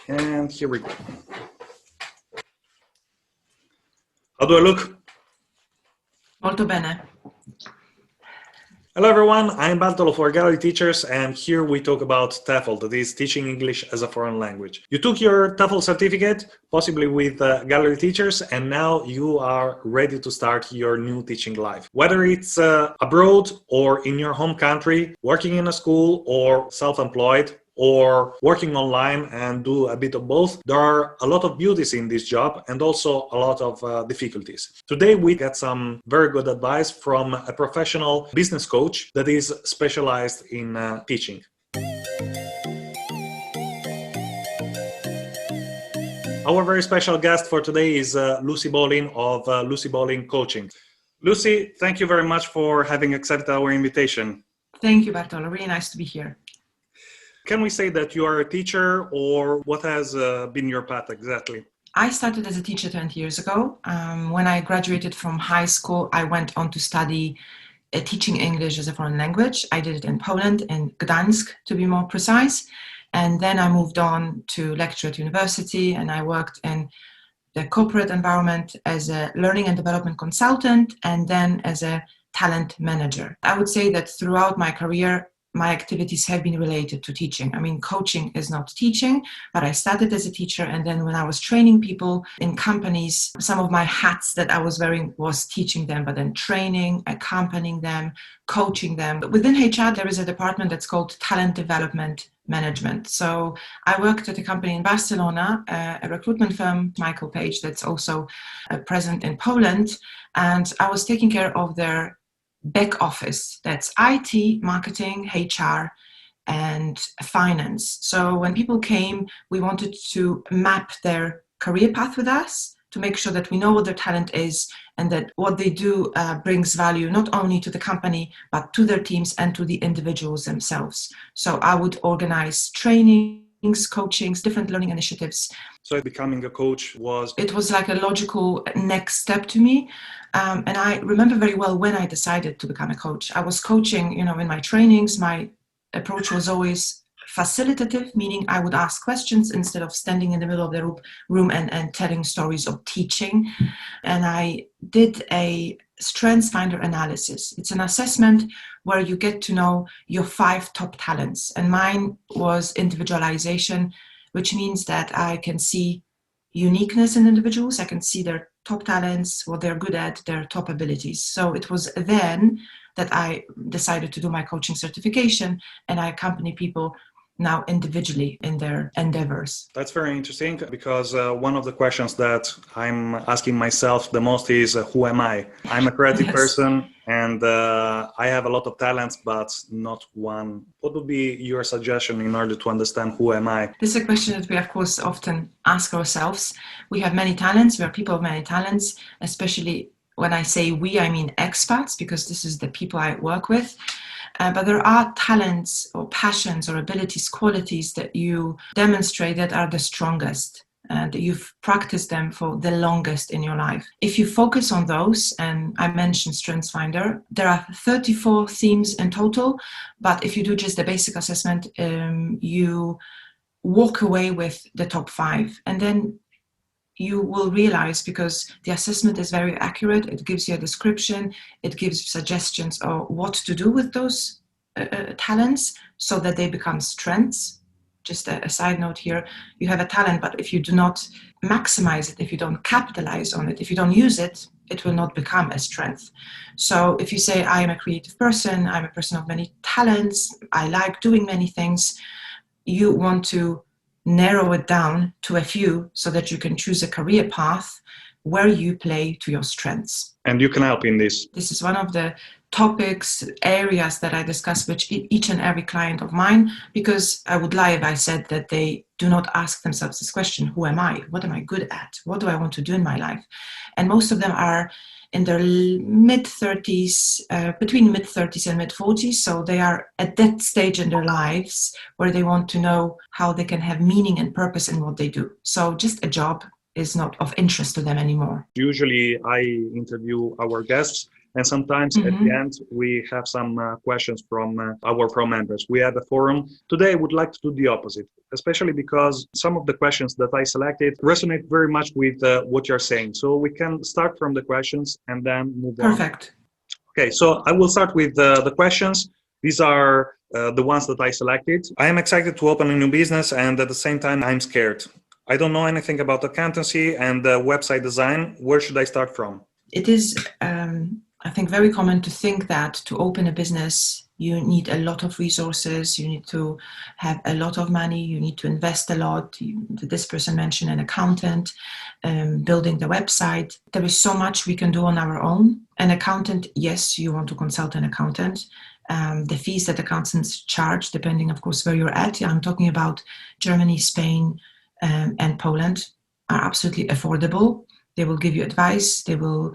And here we go. How do I look? Molto bene. Hello everyone, I'm Bartolo for Gallery Teachers, and here we talk about TEFL, that is Teaching English as a Foreign Language. You took your TEFL certificate, possibly with Gallery Teachers, and now you are ready to start your new teaching life. Whether it's abroad or in your home country, working in a school or self-employed, or working online and do a bit of both, there are a lot of beauties in this job and also a lot of difficulties. Today we get some very good advice from a professional business coach that is specialized in teaching. Our very special guest for today is Lucy Bolin of Lucy Bolin Coaching. Lucy, thank you very much for having accepted our invitation. Thank you, Bartolo. Really nice to be here. Can we say that you are a teacher, or what has been your path exactly? I started as a teacher 20 years ago. When I graduated from high school, I went on to study teaching English as a foreign language. I did it in Poland, in Gdańsk to be more precise. And then I moved on to lecture at university, and I worked in the corporate environment as a learning and development consultant, and then as a talent manager. I would say that throughout my career, my activities have been related to teaching. I mean, coaching is not teaching, but I started as a teacher. And then when I was training people in companies, some of my hats that I was wearing was teaching them, but then training, accompanying them, coaching them. But within HR, there is a department that's called talent development management. So I worked at a company in Barcelona, a recruitment firm, Michael Page, that's also present in Poland. And I was taking care of their back office, that's IT, marketing, HR, and finance. So when people came, we wanted to map their career path with us to make sure that we know what their talent is and that what they do brings value not only to the company, but to their teams and to the individuals themselves. So I would organize trainings, coachings, different learning initiatives. So becoming a coach was... It was like a logical next step to me. And I remember very well when I decided to become a coach. I was coaching, in my trainings. My approach was always facilitative, meaning I would ask questions instead of standing in the middle of the room and telling stories of teaching. And I did a strengths finder analysis. It's an assessment where you get to know your 5 top talents. And mine was individualization, which means that I can see uniqueness in individuals. I can see their top talents, what they're good at, their top abilities. So it was then that I decided to do my coaching certification, and I accompany people now individually in their endeavors. That's very interesting, because one of the questions that I'm asking myself the most is, who am I? I'm a creative person, and I have a lot of talents, but not one. What would be your suggestion in order to understand who am I? This is a question that we, of course, often ask ourselves. We have many talents. We are people of many talents, especially when I say we, I mean expats, because this is the people I work with. But there are talents or passions or abilities, qualities that you demonstrate that are the strongest, and you've practiced them for the longest in your life. If you focus on those, and I mentioned StrengthsFinder, there are 34 themes in total, but if you do just the basic assessment, you walk away with the top 5. And then you will realize, because the assessment is very accurate, it gives you a description, it gives suggestions of what to do with those talents so that they become strengths. Just a side note here, you have a talent, but if you do not maximize it, if you don't capitalize on it, if you don't use it, it will not become a strength. So if you say, I am a creative person, I'm a person of many talents, I like doing many things, you want to narrow it down to a few so that you can choose a career path where you play to your strengths. And you can help in this. This is one of the topics, areas that I discuss with each and every client of mine, because I would lie if I said that they do not ask themselves this question: who am I? What am I good at? What do I want to do in my life? And most of them are in their mid-30s, between mid-30s and mid-40s. So they are at that stage in their lives where they want to know how they can have meaning and purpose in what they do. So just a job is not of interest to them anymore. Usually I interview our guests And sometimes at the end, we have some questions from our pro members. We had a forum. Today, I would like to do the opposite, especially because some of the questions that I selected resonate very much with what you're saying. So we can start from the questions and then move on. Perfect. Okay, so I will start with the questions. These are the ones that I selected. I am excited to open a new business, and at the same time, I'm scared. I don't know anything about accountancy and website design. Where should I start from? It is, I think, very common to think that to open a business, you need a lot of resources, you need to have a lot of money, you need to invest a lot. This person mentioned an accountant, building the website. There is so much we can do on our own. An accountant, yes, you want to consult an accountant. The fees that accountants charge, depending, of course, where you're at. I'm talking about Germany, Spain, and Poland, are absolutely affordable. They will give you advice. They will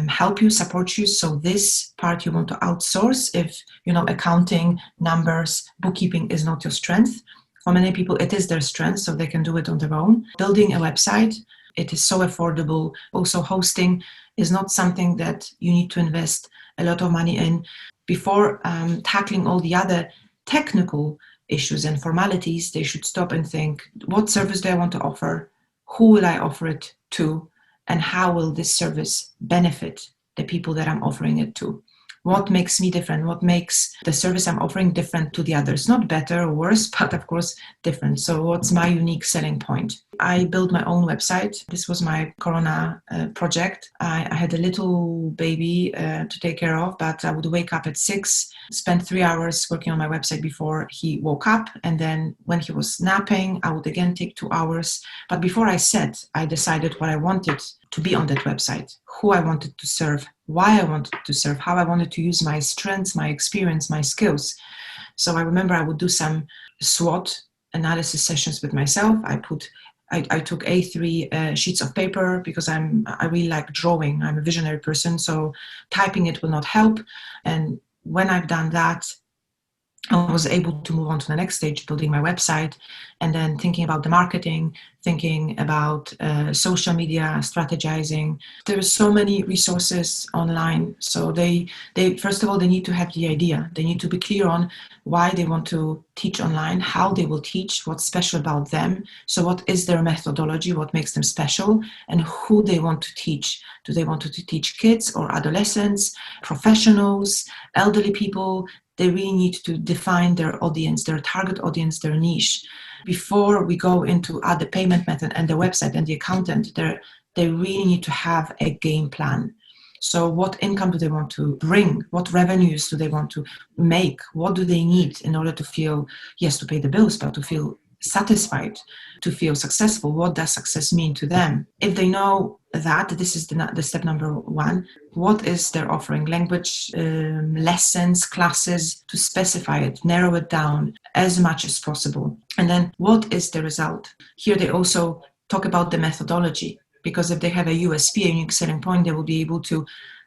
help you, support you. So this part you want to outsource if, accounting, numbers, bookkeeping is not your strength. For many people, it is their strength, so they can do it on their own. Building a website, it is so affordable. Also, hosting is not something that you need to invest a lot of money in. Before tackling all the other technical issues and formalities, they should stop and think, what service do I want to offer? Who will I offer it to? And how will this service benefit the people that I'm offering it to? What makes me different? What makes the service I'm offering different to the others? Not better or worse, but of course different. So what's my unique selling point? I built my own website. This was my Corona project. I had a little baby to take care of, but I would wake up at 6, spend 3 hours working on my website before he woke up. And then when he was napping, I would again take 2 hours. But before I decided what I wanted to be on that website, who I wanted to serve, why I wanted to serve, how I wanted to use my strengths, my experience, my skills. So I remember I would do some SWOT analysis sessions with myself. I took A3 sheets of paper because I really like drawing. I'm a visionary person, so typing it will not help. And when I've done that, I was able to move on to the next stage, building my website, and then thinking about the marketing, thinking about social media, strategizing. There are so many resources online. So they first of all, they need to have the idea. They need to be clear on why they want to teach online, how they will teach, what's special about them. So what is their methodology, what makes them special, and who they want to teach. Do they want to teach kids or adolescents, professionals, elderly people? They really need to define their audience, their target audience, their niche. Before we go into the payment method and the website and the accountant, they really need to have a game plan. So what income do they want to bring? What revenues do they want to make? What do they need in order to feel, yes, to pay the bills, but to feel satisfied, to feel successful? What does success mean to them? If they know that, this is the step number 1. What is their offering? Language lessons, classes, to specify it, narrow it down as much as possible. And then what is the result? Here they also talk about the methodology, because if they have a USP, a unique selling point, they will be able to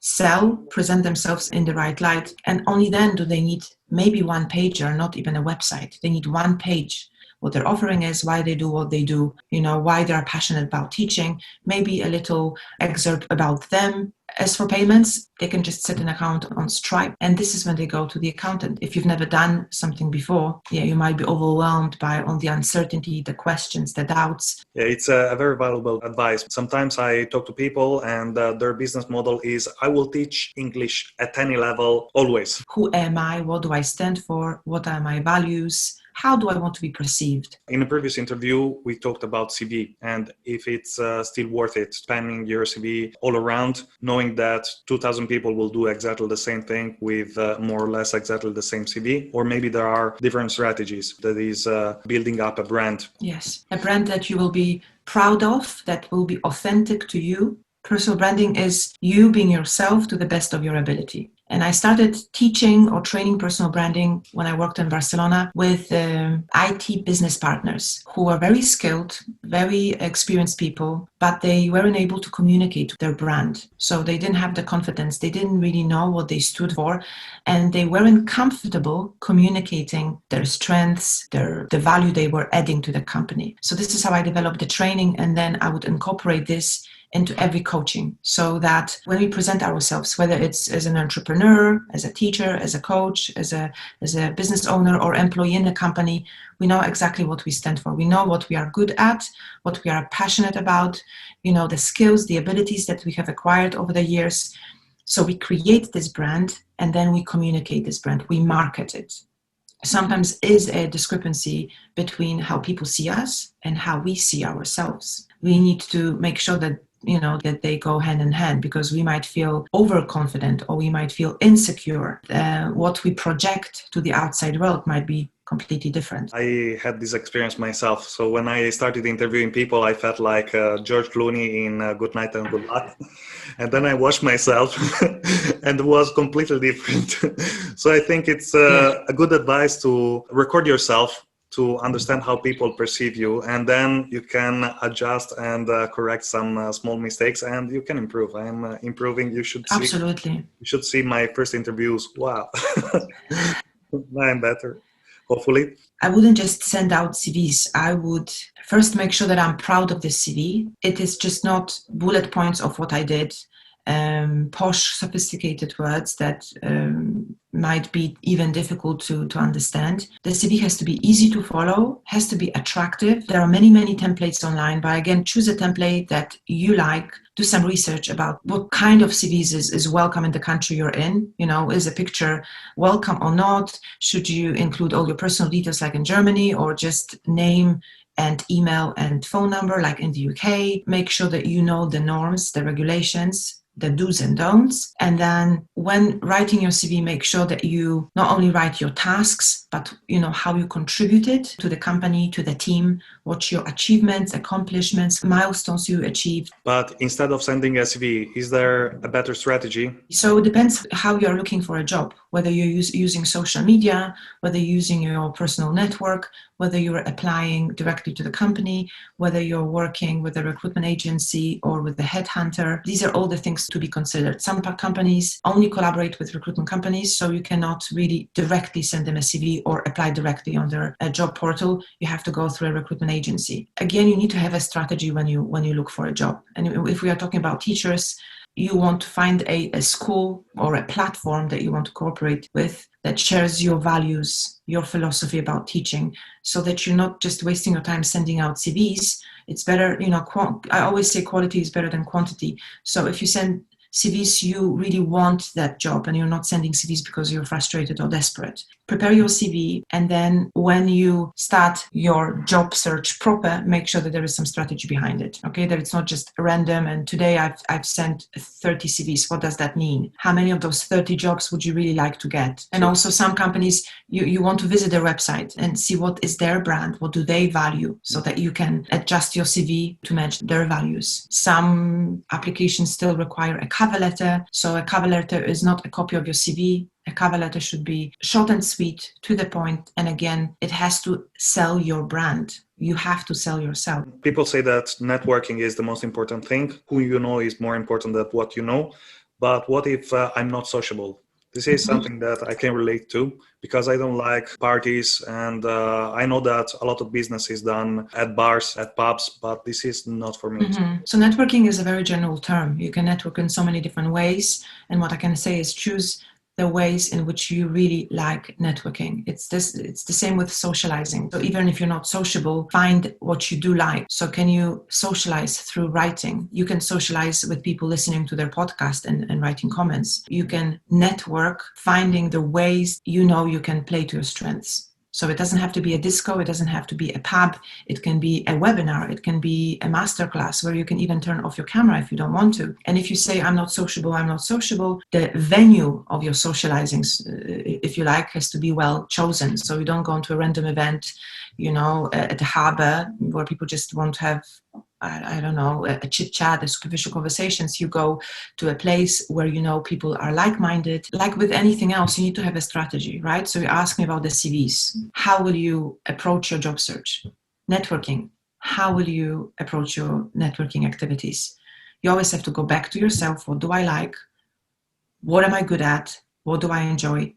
sell, present themselves in the right light. And only then do they need maybe 1 page or not even a website. They need 1 page. What their offering is, why they do what they do, why they are passionate about teaching, maybe a little excerpt about them. As for payments, they can just set an account on Stripe, and this is when they go to the accountant. If you've never done something before, you might be overwhelmed by all the uncertainty, the questions, the doubts. Yeah, it's a very valuable advice. Sometimes I talk to people and their business model is, I will teach English at any level, always. Who am I? What do I stand for? What are my values? How do I want to be perceived? In a previous interview, we talked about CV and if it's still worth it, spanning your CV all around, knowing that 2,000 people will do exactly the same thing with more or less exactly the same CV, or maybe there are different strategies. That is building up a brand. Yes, a brand that you will be proud of, that will be authentic to you. Personal branding is you being yourself to the best of your ability. And I started teaching or training personal branding when I worked in Barcelona with IT business partners who are very skilled, very experienced people, but they weren't able to communicate their brand. So they didn't have the confidence. They didn't really know what they stood for, and they weren't comfortable communicating their strengths, the value they were adding to the company. So this is how I developed the training, and then I would incorporate this into every coaching, so that when we present ourselves, whether it's as an entrepreneur, as a teacher, as a coach, as a business owner or employee in the company, we know exactly what we stand for. We know what we are good at, what we are passionate about, the skills, the abilities that we have acquired over the years. So we create this brand, and then we communicate this brand, we market it. Sometimes is a discrepancy between how people see us and how we see ourselves. We need to make sure that that they go hand in hand, because we might feel overconfident or we might feel insecure. What we project to the outside world might be completely different. I had this experience myself. So when I started interviewing people, I felt like George Clooney in Good Night and Good Luck. And then I watched myself and it was completely different. So I think it's a good advice to record yourself, to understand how people perceive you, and then you can adjust and correct some small mistakes, and you can improve. I'm improving. You should see. Absolutely. You should see my first interviews. Wow, I'm better. Hopefully. I wouldn't just send out CVs. I would first make sure that I'm proud of this CV. It is just not bullet points of what I did, posh, sophisticated words that might be even difficult to understand. The CV has to be easy to follow, has to be attractive. There are many, many templates online, but again, choose a template that you like. Do some research about what kind of CVs is welcome in the country you're in. Is a picture welcome or not? Should you include all your personal details like in Germany, or just name and email and phone number like in the UK? Make sure that you know the norms, the regulations, the do's and don'ts. And then when writing your CV, make sure that you not only write your tasks, but how you contributed to the company, to the team, what your achievements, accomplishments, milestones you achieved. But instead of sending a CV, is there a better strategy? So it depends how you're looking for a job, whether you're using social media, whether you're using your personal network, whether you're applying directly to the company, whether you're working with a recruitment agency or with a headhunter. These are all the things to be considered. Some companies only collaborate with recruitment companies, so you cannot really directly send them a CV or apply directly on their job portal. You have to go through a recruitment agency. Again, you need to have a strategy when you look for a job. And if we are talking about teachers, you want to find a school or a platform that you want to cooperate with that shares your values, your philosophy about teaching, so that you're not just wasting your time sending out CVs. It's better, I always say quality is better than quantity. So if you send CVs, you really want that job and you're not sending CVs because you're frustrated or desperate. Prepare your CV, and then when you start your job search proper, make sure that there is some strategy behind it. Okay, that it's not just random. And today I've sent 30 CVs. What does that mean? How many of those 30 jobs would you really like to get? And also some companies, you want to visit their website and see what is their brand, what do they value, so that you can adjust your CV to match their values. Some applications still require a cover letter. So a cover letter is not a copy of your CV. A cover letter should be short and sweet, to the point, and again, it has to sell your brand. You have to sell yourself. People say that networking is the most important thing. Who you know is more important than what you know. But what if I'm not sociable? This is something that I can relate to, because I don't like parties, and I know that a lot of business is done at bars, at pubs, but this is not for me. So networking is a very general term. You can network in so many different ways, and what I can say is choose the ways in which you really like networking. It's the same with socializing. So even if you're not sociable, find what you do like. So can you socialize through writing? You can socialize with people listening to their podcast and writing comments. You can network finding the ways you can play to your strengths. So it doesn't have to be a disco, it doesn't have to be a pub, it can be a webinar, it can be a masterclass where you can even turn off your camera if you don't want to. And if you say, I'm not sociable, the venue of your socializing, if you like, has to be well chosen. So you don't go into a random event, at the harbor where people just want to have, I don't know, a chit chat, a superficial conversations. You go to a place where people are like-minded. Like with anything else, you need to have a strategy, right? So you ask me about the CVs. How will you approach your job search? Networking. How will you approach your networking activities? You always have to go back to yourself. What do I like? What am I good at? What do I enjoy?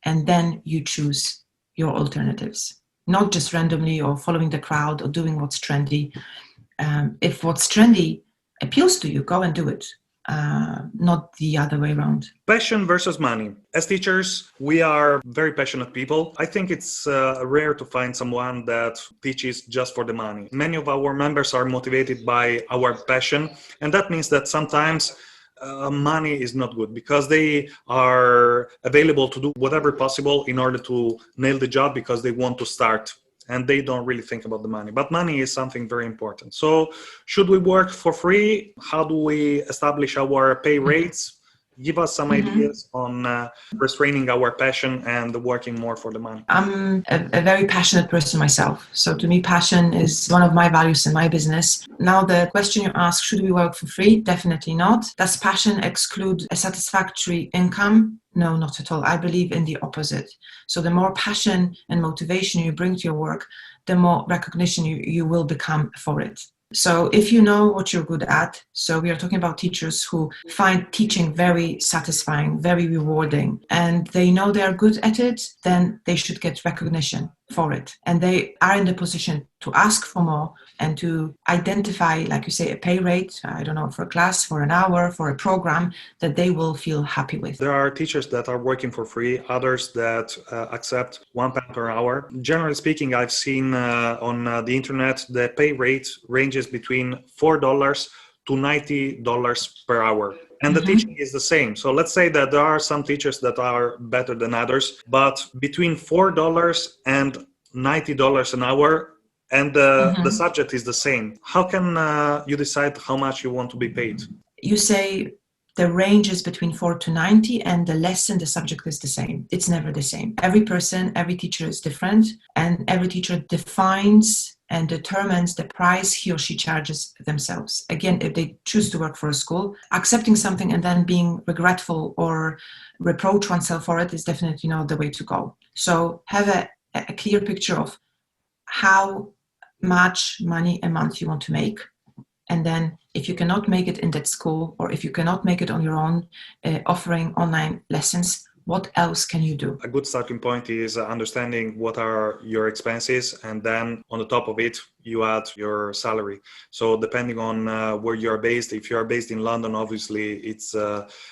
And then you choose your alternatives, not just randomly or following the crowd or doing what's trendy. If what's trendy appeals to you, go and do it. Not the other way around. Passion versus money. As teachers, we are very passionate people. I think it's rare to find someone that teaches just for the money. Many of our members are motivated by our passion, and that means that sometimes money is not good because they are available to do whatever possible in order to nail the job because they want to start, and they don't really think about the money. But money is something very important. So should we work for free? How do we establish our pay rates? Give us some ideas on restraining our passion and working more for the money. I'm a very passionate person myself. So to me, passion is one of my values in my business. Now, the question you ask, should we work for free? Definitely not. Does passion exclude a satisfactory income? No, not at all. I believe in the opposite. So the more passion and motivation you bring to your work, the more recognition you will become for it. So if you know what you're good at, so we are talking about teachers who find teaching very satisfying, very rewarding, and they know they are good at it, then they should get recognition for it. And they are in the position to ask for more and to identify, like you say, a pay rate, I don't know, for a class, for an hour, for a program that they will feel happy with. There are teachers that are working for free, others that accept £1 per hour. Generally speaking, I've seen on the internet the pay rate ranges between $4 to $90 per hour. And the teaching is the same. So let's say that there are some teachers that are better than others, but between $4 and $90 an hour, and the subject is the same. How can you decide how much you want to be paid? You say the range is between 4 to 90 and the lesson, the subject is the same. It's never the same. Every person, every teacher is different, and every teacher defines and determines the price he or she charges themselves. Again, if they choose to work for a school, accepting something and then being regretful or reproach oneself for it is definitely not the way to go. So have a clear picture of how much money a month you want to make. And then if you cannot make it in that school, or if you cannot make it on your own, offering online lessons, what else can you do? A good starting point is understanding what are your expenses, and then on the top of it, you add your salary. So depending on where you're based, if you're based in London, obviously it's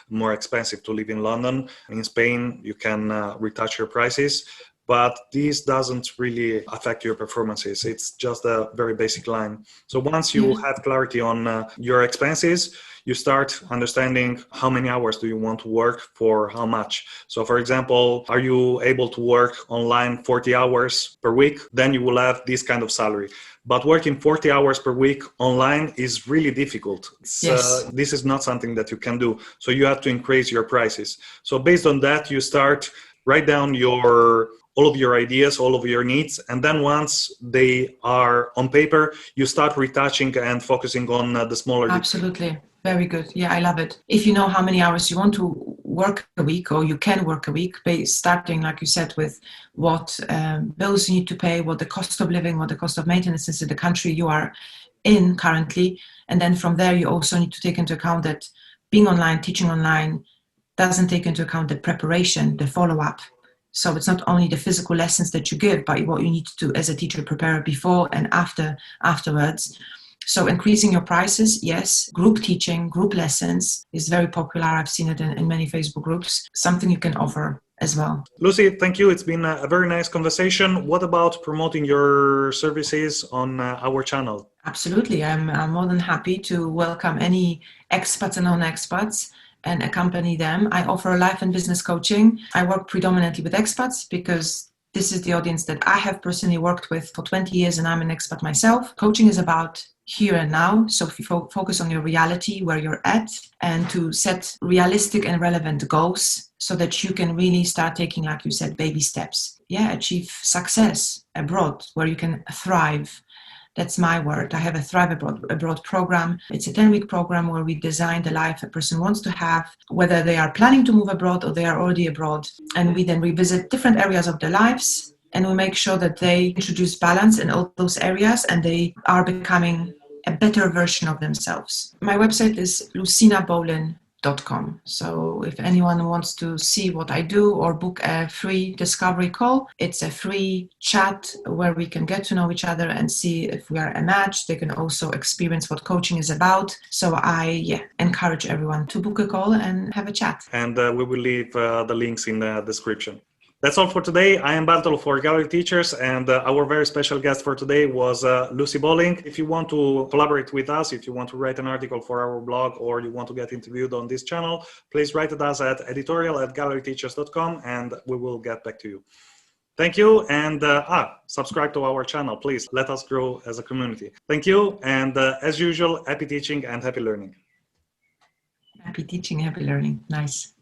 more expensive to live in London. In Spain, you can retouch your prices. But this doesn't really affect your performances. It's just a very basic line. So once you have clarity on your expenses, you start understanding how many hours do you want to work for how much. So for example, are you able to work online 40 hours per week? Then you will have this kind of salary. But working 40 hours per week online is really difficult. This is not something that you can do. So you have to increase your prices. So based on that, you start write down all of your ideas, all of your needs, and then once they are on paper, you start retouching and focusing on the smaller details. Absolutely. Very good. Yeah, I love it. If you know how many hours you want to work a week, or you can work a week, starting, like you said, with what bills you need to pay, what the cost of living, what the cost of maintenance is in the country you are in currently. And then from there, you also need to take into account that being online, teaching online, doesn't take into account the preparation, the follow-up. So it's not only the physical lessons that you give, but what you need to do as a teacher, prepare before and afterwards. So increasing your prices, yes. Group teaching, group lessons is very popular. I've seen it in many Facebook groups. Something you can offer as well. Lucy, thank you. It's been a very nice conversation. What about promoting your services on our channel? Absolutely. I'm more than happy to welcome any expats and non-expats and accompany them. I offer life and business coaching. I work predominantly with expats because this is the audience that I have personally worked with for 20 years, and I'm an expat myself. Coaching is about here and now. So if you focus on your reality, where you're at, and to set realistic and relevant goals so that you can really start taking, like you said, baby steps. Achieve success abroad where you can thrive. That's my word. I have a Thrive Abroad program. It's a 10-week program where we design the life a person wants to have, whether they are planning to move abroad or they are already abroad. And we then revisit different areas of their lives, and we make sure that they introduce balance in all those areas and they are becoming a better version of themselves. My website is lucinabolin.com. galleryteachers.com. So if anyone wants to see what I do or book a free discovery call, it's a free chat where we can get to know each other and see if we are a match. They can also experience what coaching is about. So I encourage everyone to book a call and have a chat. And we will leave the links in the description. That's all for today. I am Bartolo for Gallery Teachers, and our very special guest for today was Lucy Bolin. If you want to collaborate with us, if you want to write an article for our blog, or you want to get interviewed on this channel, please write to us at editorial@galleryteachers.com, and we will get back to you. Thank you, and subscribe to our channel, please. Let us grow as a community. Thank you, and as usual, happy teaching and happy learning. Happy teaching, happy learning. Nice.